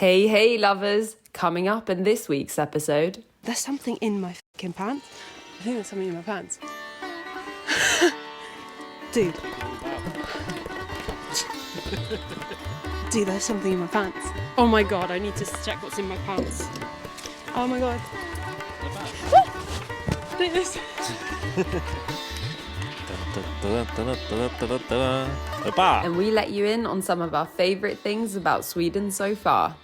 Hey, hey, lovers! Coming up in this week's episode. There's something in my fucking pants. I think there's something in my pants. Dude. Dude, there's something in my pants. Oh my god, I need to check what's in my pants. Oh my god. Look at this. And we let you in on some of our favourite things about Sweden so far.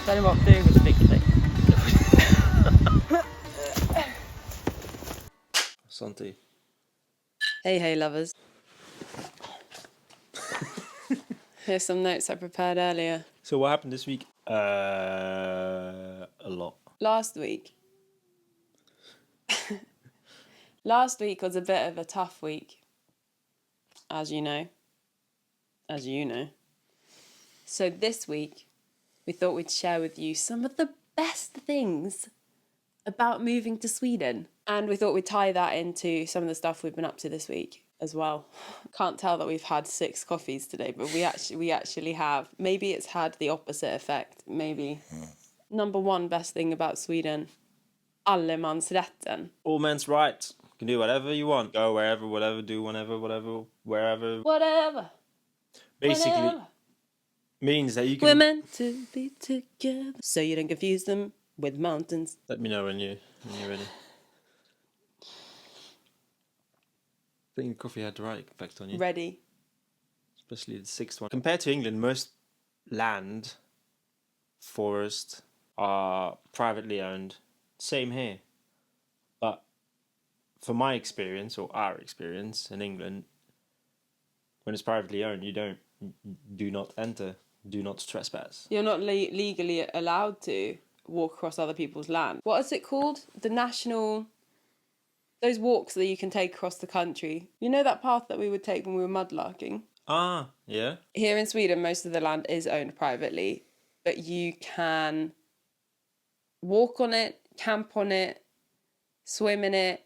I don't know what I'm doing with the big thing. Santi. Hey, lovers. Here's some notes I prepared earlier. So what happened this week? A lot. Last week. Last week was a bit of a tough week, as you know. So this week, we thought we'd share with you some of the best things about moving to Sweden. And we thought we'd tie that into some of the stuff we've been up to this week as well. Can't tell that we've had 6 coffees today, but we actually have. Maybe it's had the opposite effect. Maybe. Number 1 best thing about Sweden, allemansrätten. All men's rights. You can do whatever you want. Go wherever, whatever, do whenever, whatever, wherever. Whatever. Basically, Whatever. means that you can... We're meant to be together. So you don't confuse them with mountains. Let me know when you're ready. I think the coffee had the right effect on you. Ready. Especially the 6th one. Compared to England, most land, forest, are privately owned. Same here. But from my experience, or our experience in England, when it's privately owned, do not enter, do not trespass. You're not legally allowed to walk across other people's land. What is it called? The national... Those walks that you can take across the country. You know that path that we would take when we were mudlarking? Ah, yeah. Here in Sweden, most of the land is owned privately, but you can walk on it, camp on it, swim in it,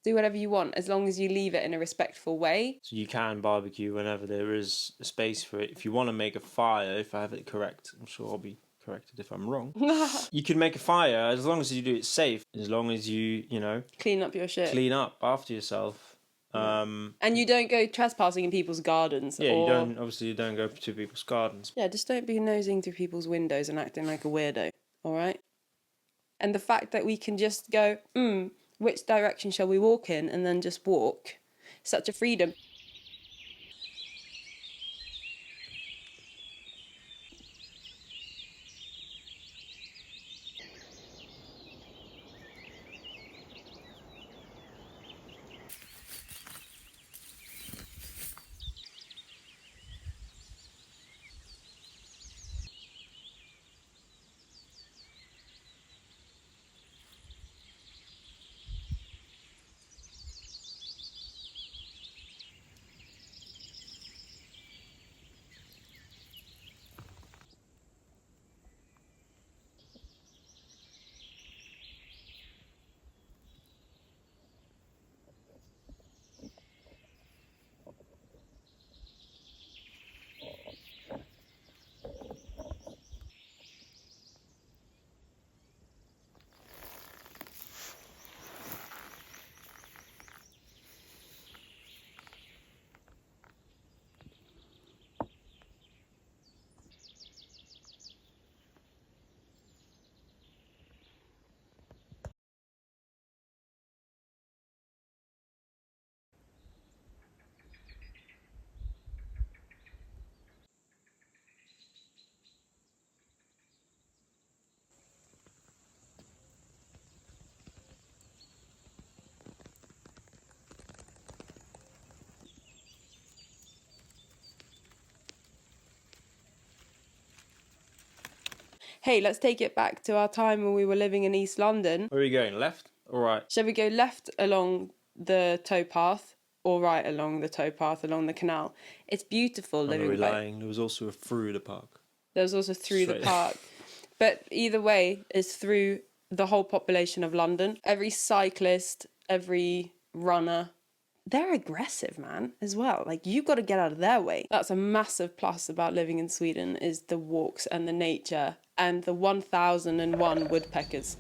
do whatever you want, as long as you leave it in a respectful way. So you can barbecue whenever there is a space for it. If you want to make a fire, if I have it correct, I'm sure I'll be corrected if I'm wrong. You can make a fire as long as you do it safe, as long as you Clean up your shit. clean up after yourself. And you don't go trespassing in people's gardens. Yeah, or... you don't go to people's gardens. Yeah, just don't be nosing through people's windows and acting like a weirdo, all right? And the fact that we can just go, which direction shall we walk in, and then just walk, such a freedom. Hey, let's take it back to our time when we were living in East London. Where are we going? Left or right? Shall we go left along the towpath or right along the towpath along the canal? It's beautiful living We're by... lying. There was also a through the park. There's also through Straight. the park. But either way, it's through the whole population of London. Every cyclist, every runner they're aggressive, man, as well. Like, you've got to get out of their way. That's a massive plus about living in Sweden, is the walks and the nature and the 1001 woodpeckers.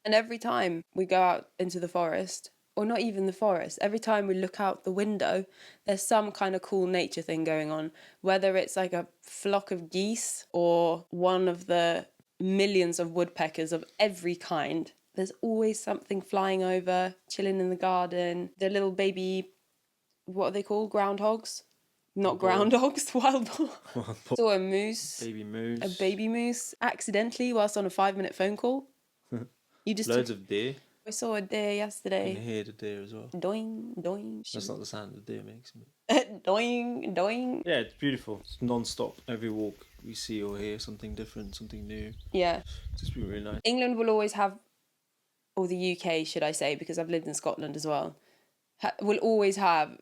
And every time we go out into the forest, or not even the forest, every time we look out the window, there's some kind of cool nature thing going on. Whether it's like a flock of geese or one of the millions of woodpeckers of every kind, there's always something flying over, chilling in the garden. The little baby, what are they called? Groundhogs? Not groundhogs, wild boar. Saw a moose. Baby moose. A baby moose, accidentally, whilst on a 5-minute phone call. You just Loads of deer. I saw a deer You yesterday. can hear the deer as well. Doing, doing. That's not the sound the deer makes. Doing, doing. Yeah, it's beautiful. It's non-stop. Every walk we see or hear something different, something new. Yeah. It's just been really nice. England will always have, or the UK, should I say, because I've lived in Scotland as well, will always have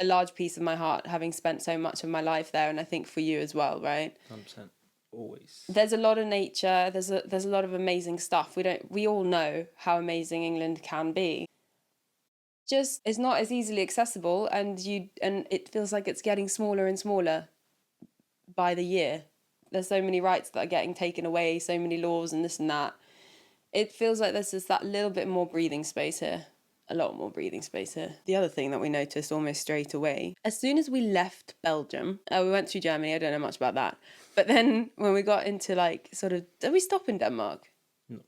a large piece of my heart, having spent so much of my life there, and I think for you as well, right? 100%. Always. There's a lot of nature. There's a lot of amazing stuff. We all know how amazing England can be. Just it's not as easily accessible, and it feels like it's getting smaller and smaller by the year. There's so many rights that are getting taken away, so many laws and this and that. It feels like there's just that little bit more breathing space here. A lot more breathing space here. The other thing that we noticed almost straight away, as soon as we left Belgium, we went through Germany, I don't know much about that. But then when we got into did we stop in Denmark? No.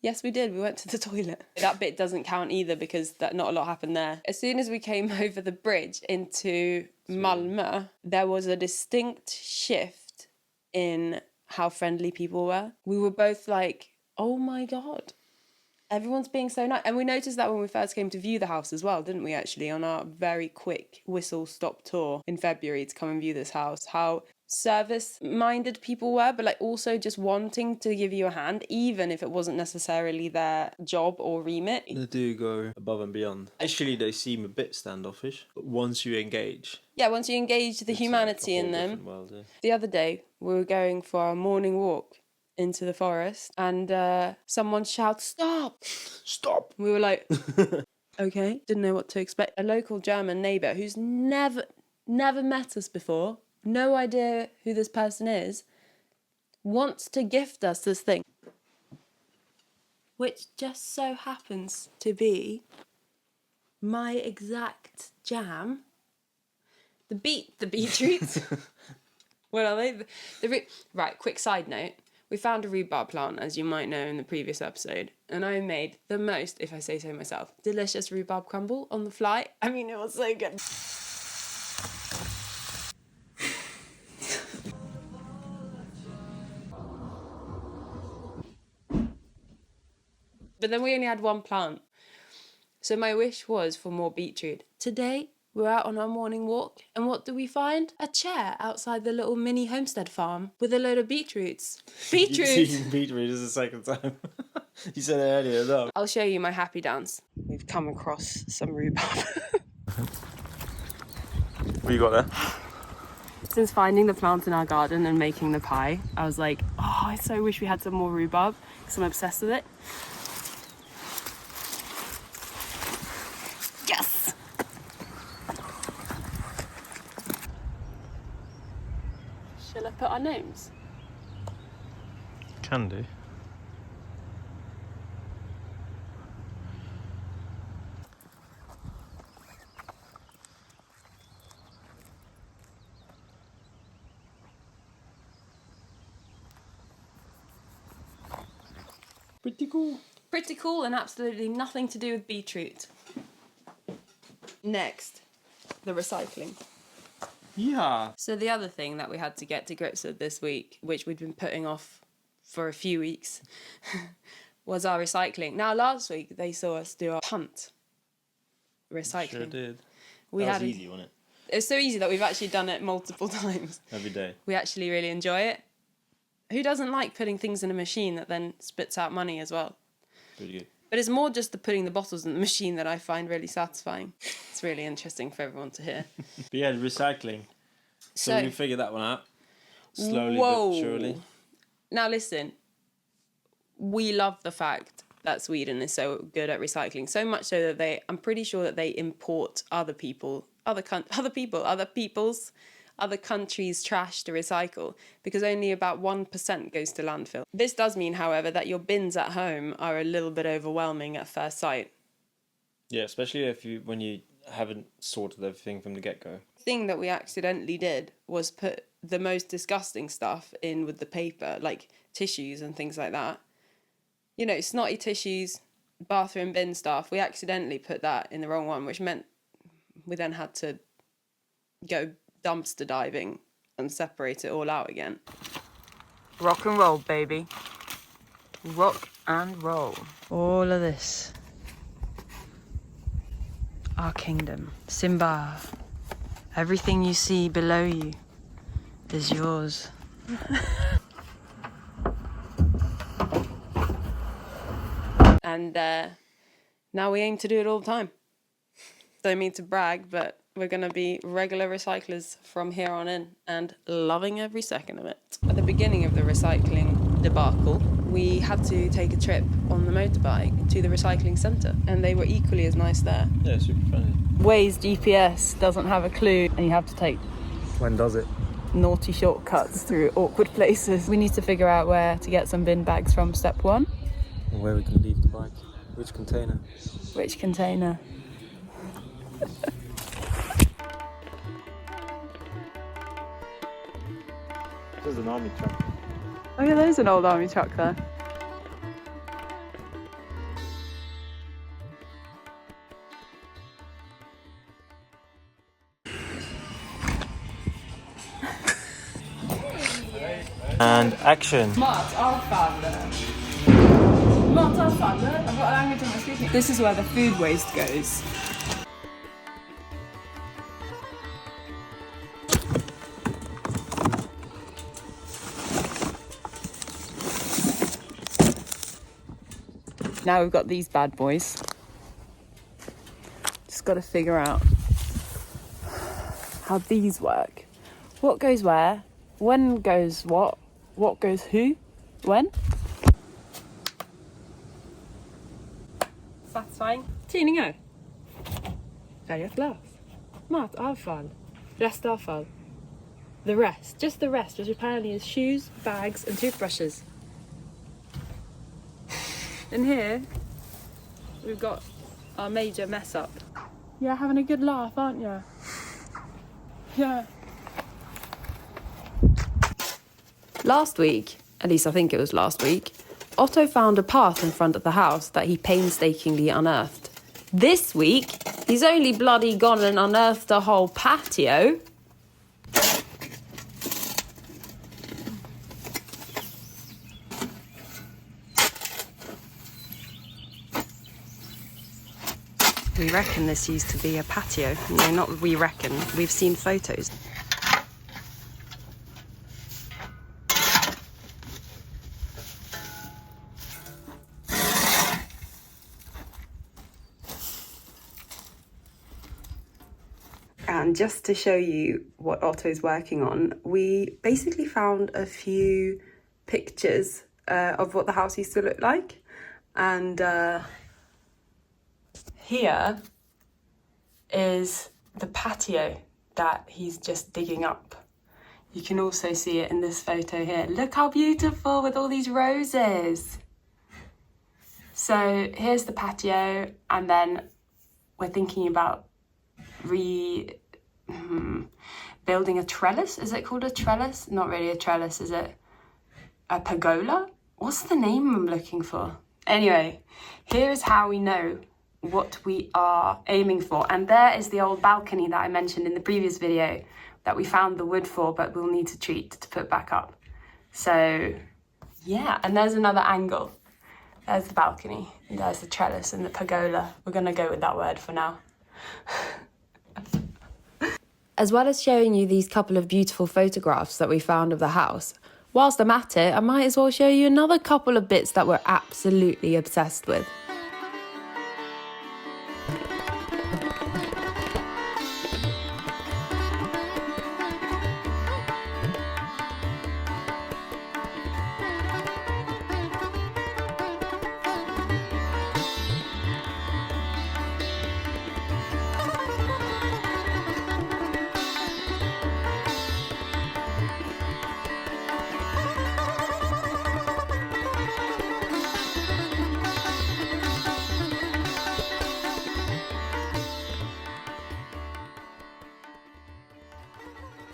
Yes, we did. We went to the toilet. That bit doesn't count either because not a lot happened there. As soon as we came over the bridge into Malmö, there was a distinct shift in how friendly people were. We were both like, oh my God. Everyone's being so nice. And we noticed that when we first came to view the house as well, didn't we, actually, on our very quick whistle-stop tour in February to come and view this house, how service-minded people were, but also just wanting to give you a hand, even if it wasn't necessarily their job or remit. They do go above and beyond. Initially, they seem a bit standoffish, but once you engage... Yeah, once you engage the humanity in them. World, yeah. The other day, we were going for our morning walk into the forest, and someone shouts, "Stop! Stop!" We were like, okay, didn't know what to expect. A local German neighbour who's never met us before, no idea who this person is, wants to gift us this thing, which just so happens to be my exact jam. The beetroots. What are they? Right, quick side note. We found a rhubarb plant, as you might know in the previous episode, and I made the most, if I say so myself, delicious rhubarb crumble on the fly. I mean, it was so good. But then we only had one plant. So my wish was for more beetroot. Today, we're out on our morning walk, and what do we find? A chair outside the little mini homestead farm with a load of beetroots. Beetroot! You've seen beetroot is the second time. You said it earlier, though. I'll show you my happy dance. We've come across some rhubarb. What you got there? Since finding the plants in our garden and making the pie, I was like, oh, I so wish we had some more rhubarb because I'm obsessed with it. Yes! Shall I put our names? Can do. Pretty cool. Pretty cool and absolutely nothing to do with beetroot. Next, the recycling. Yeah. So the other thing that we had to get to grips with this week, which we'd been putting off for a few weeks, was our recycling. Now, last week they saw us do our punt recycling. Sure did. We That had was easy, wasn't it? It's so easy that we've actually done it multiple times. Every day. We actually really enjoy it. Who doesn't like putting things in a machine that then spits out money as well? Pretty good. But it's more just the putting the bottles in the machine that I find really satisfying. It's really interesting for everyone to hear. But yeah, recycling. So we can figure that one out. Slowly whoa. but surely. Now listen, we love the fact that Sweden is so good at recycling. So much so that I'm pretty sure that they import other countries' trash to recycle, because only about 1% goes to landfill. This does mean, however, that your bins at home are a little bit overwhelming at first sight. Yeah, especially when you haven't sorted everything from the get-go. The thing that we accidentally did was put the most disgusting stuff in with the paper, like tissues and things like that. You know, snotty tissues, bathroom bin stuff. We accidentally put that in the wrong one, which meant we then had to go dumpster diving and separate it all out again. Rock and roll, baby. Rock and roll. All of this. Our kingdom. Simba. Everything you see below you is yours. And now we aim to do it all the time. Don't mean to brag, but we're going to be regular recyclers from here on in and loving every second of it. At the beginning of the recycling debacle, we had to take a trip on the motorbike to the recycling centre, and they were equally as nice there. Yeah, super friendly. Waze GPS doesn't have a clue, and you have to take When does it? naughty shortcuts through awkward places. We need to figure out where to get some bin bags from, step one. And where we can leave the bike. Which container? Which container? There's an army truck. Oh yeah, there's an old army truck there. And action. I've got a language on my speaking. This is where the food waste goes. Now we've got these bad boys. Just got to figure out how these work. What goes where? When goes what? What goes who? When? Satisfying. Tidningar. Färgat glas. Matavfall. Restavfall. The rest. Just the rest, which apparently is shoes, bags and toothbrushes. And here, we've got our major mess up. You're having a good laugh, aren't you? Yeah. Last week, at least I think it was last week, Otto found a path in front of the house that he painstakingly unearthed. This week, he's only bloody gone and unearthed a whole patio. We reckon this used to be a patio. No, not we reckon. We've seen photos. And just to show you what Otto's working on, we basically found a few pictures of what the house used to look like. And here is the patio that he's just digging up. You can also see it in this photo here. Look how beautiful with all these roses. So here's the patio, and then we're thinking about building a trellis. Is it called a trellis? Not really a trellis, is it? A pergola? What's the name I'm looking for? Anyway, here is how we know what we are aiming for. And there is the old balcony that I mentioned in the previous video that we found the wood for, but we'll need to treat to put back up. So yeah, and there's another angle. There's the balcony, and there's the trellis and the pergola. We're gonna go with that word for now. As well as showing you these couple of beautiful photographs that we found of the house, whilst I'm at it, I might as well show you another couple of bits that we're absolutely obsessed with.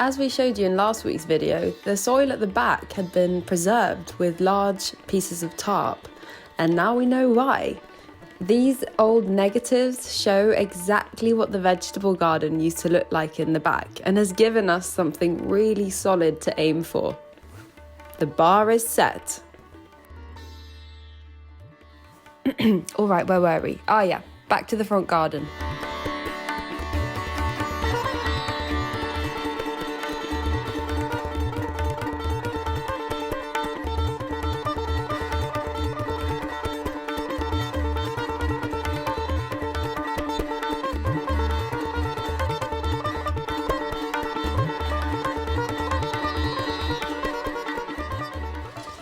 As we showed you in last week's video, the soil at the back had been preserved with large pieces of tarp, and now we know why. These old negatives show exactly what the vegetable garden used to look like in the back, and has given us something really solid to aim for. The bar is set. All right, where were we? Ah yeah, back to the front garden.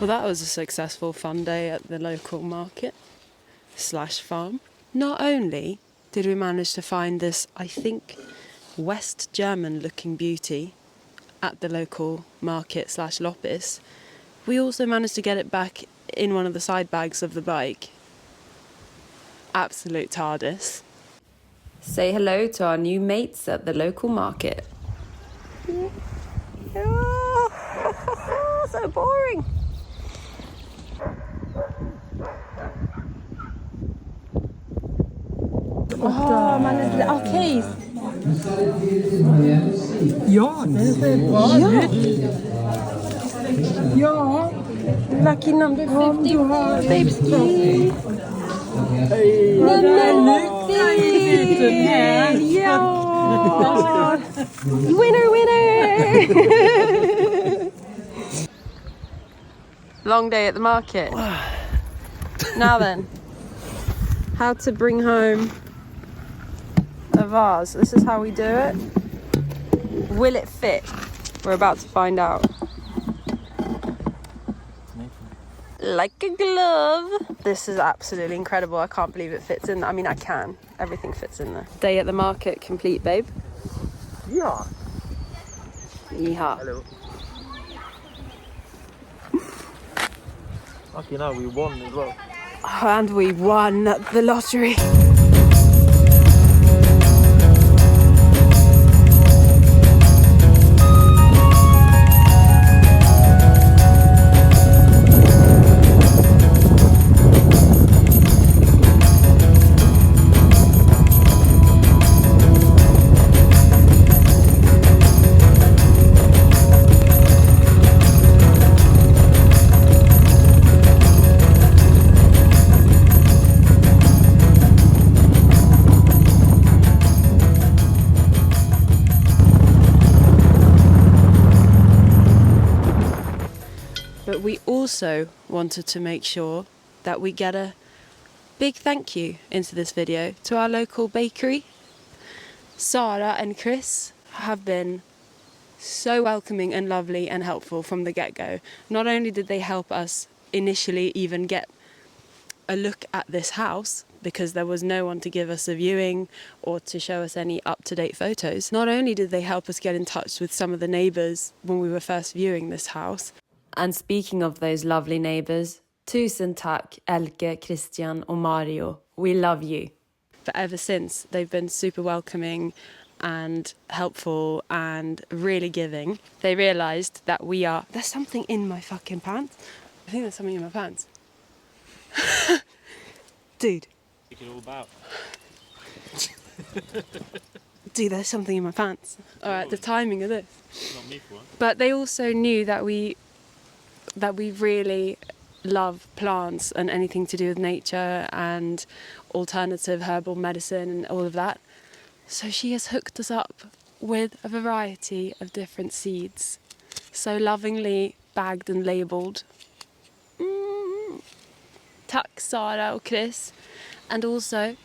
Well, that was a successful fun day at the local market / farm. Not only did we manage to find this, I think, West German looking beauty at the local market / loppis, we also managed to get it back in one of the side bags of the bike. Absolute TARDIS. Say hello to our new mates at the local market. Oh, so boring. Åh, man är okej. Ja, det är bra. Ja. Lucky number 50. Du har Babesky. Ja. Winner, winner. Long day at the market. Now then, how to bring home a vase. This is how we do it. Will it fit? We're about to find out. Like a glove. This is absolutely incredible. I can't believe it fits in there. I mean, I can. Everything fits in there. Day at the market complete, babe. Yeah. Yeehaw. Hello. Okay, now we won as well. And we won the lottery. But we also wanted to make sure that we get a big thank you into this video to our local bakery. Sarah and Chris have been so welcoming and lovely and helpful from the get-go. Not only did they help us initially even get a look at this house, because there was no one to give us a viewing or to show us any up-to-date photos. Not only did they help us get in touch with some of the neighbours when we were first viewing this house. And speaking of those lovely neighbours, tusen tack Elke, Christian och Mario. We love you. But ever since, they've been super welcoming and helpful and really giving. They realised that we are... There's something in my fucking pants. I think there's something in my pants. Dude. Take it all about. Dude, there's something in my pants. Alright, the timing of this. Not me for one. But they also knew that we really love plants and anything to do with nature and alternative herbal medicine and all of that. So she has hooked us up with a variety of different seeds, so lovingly bagged and labelled. Tack Sara och Chris, and also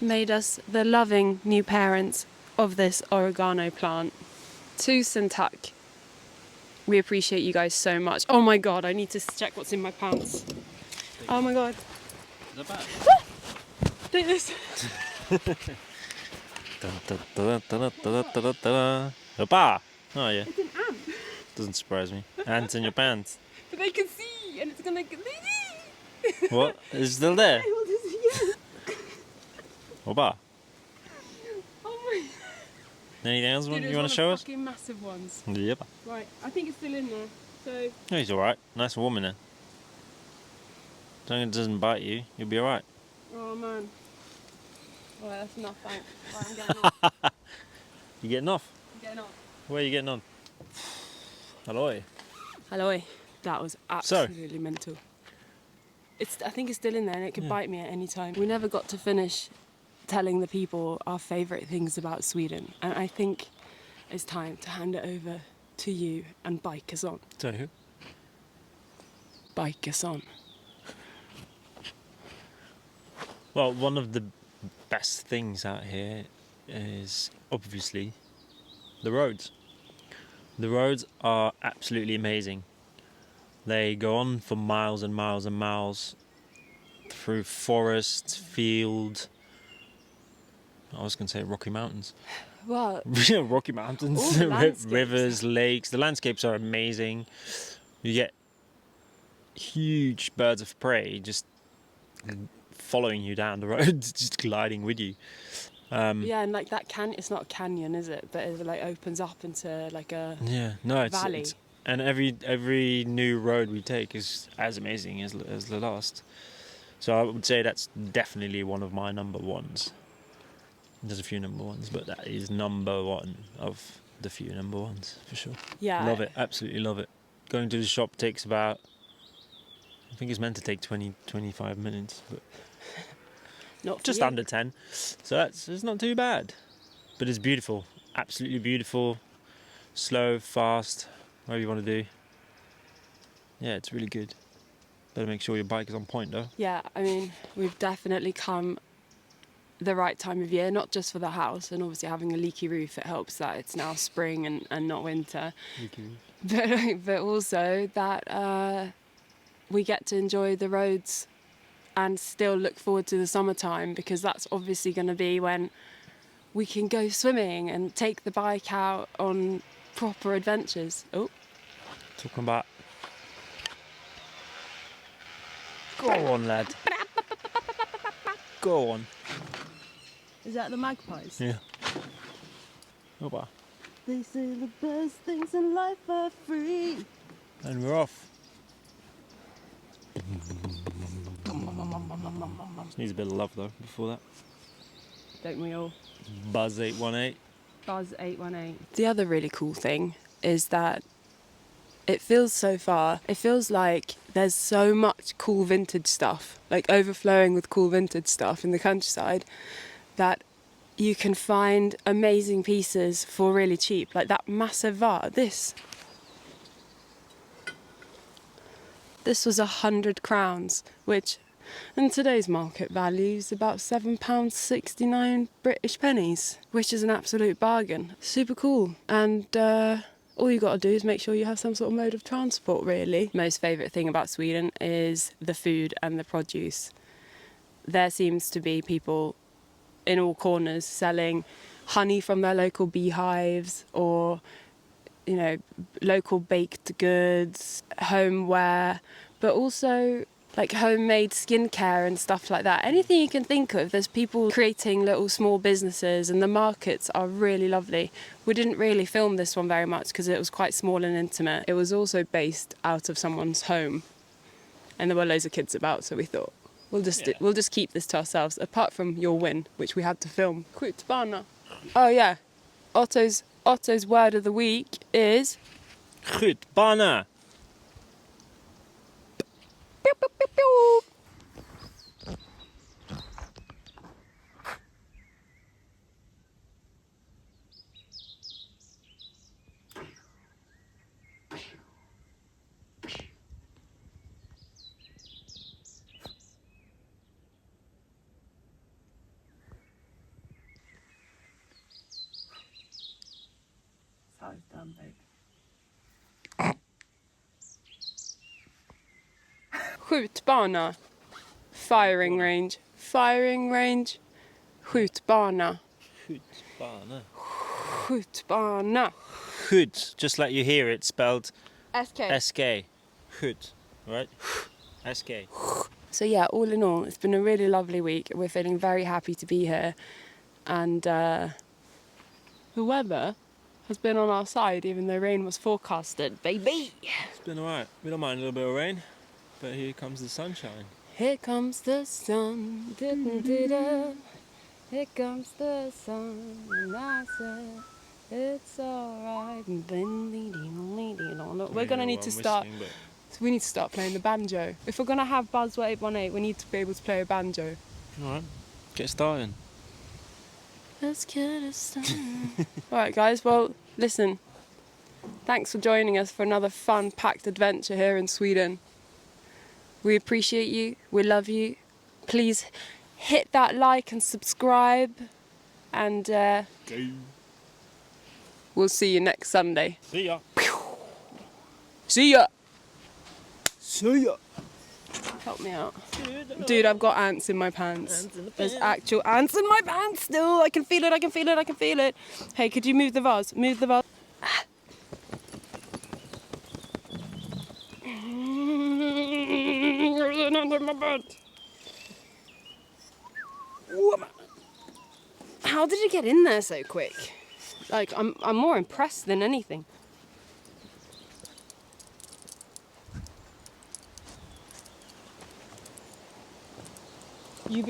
made us the loving new parents of this oregano plant. Tusen tack. We appreciate you guys so much. Oh my god, I need to check what's in my pants. Oh my god. Is that bad? Take this. Opa! Oh yeah. It's an ant. Doesn't surprise me. Ants in your pants. But they can see, and it's gonna. What? Is it still there? Opa! Oh my. Anything else Dude, you want to show us? Fucking massive ones. Yep. Right, I think it's still in there. So No, he's alright. Nice and warm in there. As long as it doesn't bite you, you'll be alright. oh man. Alright, that's enough, thanks. Right, I'm getting off. You getting off? I'm getting off. Where are you getting on? Hello. Hello. That was absolutely mental. I think it's still in there and it could bite me at any time. We never got to finish telling the people our favourite things about Sweden, and I think it's time to hand it over to you and bike us on. So who? Bike us on. Well, one of the best things out here is obviously the roads. The roads are absolutely amazing. They go on for miles and miles and miles through forest, field. I was going to say Rocky Mountains. Well, Rocky Mountains, All the landscapes. rivers, lakes. The landscapes are amazing. You get huge birds of prey just following you down the road, just gliding with you. yeah, and like that it's not a canyon, is it? But it like opens up into like a Yeah, no, valley. it's and every new road we take is as amazing as the last. So I would say that's definitely one of my number ones. There's a few number ones, but that is number one of the few number ones for sure. yeah. Love it, absolutely love it. Going to the shop takes about, I think it's meant to take 20-25 minutes, but Not for just you. under 10. So it's not too bad. But it's beautiful, absolutely beautiful. Slow, fast, whatever you want to do. Yeah, it's really good. Better make sure your bike is on point though. Yeah, I mean, we've definitely come the right time of year, not just for the house, and obviously having a leaky roof, it helps that it's now spring and not winter. But also that we get to enjoy the roads and still look forward to the summertime, because that's obviously going to be when we can go swimming and take the bike out on proper adventures. Oh, Talking about... Go on, lad. Go on. is that the magpies? Yeah. Oh, wow. They say the best things in life are free. And we're off. Needs a bit of love though before that. Don't we all? Buzz 818. Buzz 818. The other really cool thing is that it feels like there's so much cool vintage stuff, like overflowing with cool vintage stuff in the countryside, that you can find amazing pieces for really cheap. Like that massive vase. This was 100 crowns, which in today's market value is about £7.69 British pennies, which is an absolute bargain. Super cool. And all you got to do is make sure you have some sort of mode of transport, really. Most favourite thing about Sweden is the food and the produce. There seems to be people in all corners selling honey from their local beehives, or you know, local baked goods, homeware, but also like homemade skincare and stuff like that. Anything you can think of, there's people creating little small businesses, and the markets are really lovely. We didn't really film this one very much because it was quite small and intimate. It was also based out of someone's home, and there were loads of kids about, so we thought we'll just keep this to ourselves, apart from your win, which we had to film. Skjutbana. Oh yeah, Otto's word of the week is Skjutbana! pew, pew, pew, pew. Skjutbana. Firing range. Firing range. Skjutbana. Skjutbana. Skjutbana. Skjut, just like you hear it spelled SK. SK. Skjut, right? SK. So yeah, all in all, it's been a really lovely week. We're feeling very happy to be here. And the weather has been on our side, even though rain was forecasted, baby. It's been alright. We don't mind a little bit of rain, but here comes the sunshine. Here comes the sun. Da-da-da-da. Here comes the sun. And I said, it's alright. We're going to need to start. We need to start playing the banjo. If we're going to have Buzzwell 818, we need to be able to play a banjo. Alright, get started. Let's get it started. Alright guys, well, listen. Thanks for joining us for another fun-packed adventure here in Sweden. We appreciate you. We love you. Please hit that like and subscribe. And we'll see you next Sunday. See ya. See ya! See ya. Help me out. Dude, I've got ants in my pants. There's actual ants in my pants still. I can feel it, I can feel it, I can feel it. Hey, could you move the vase? Move the vase. There's an ant in my bed. How did it get in there so quick? Like, I'm more impressed than anything. You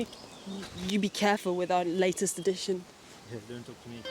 be careful with our latest edition. Yeah, don't talk to me.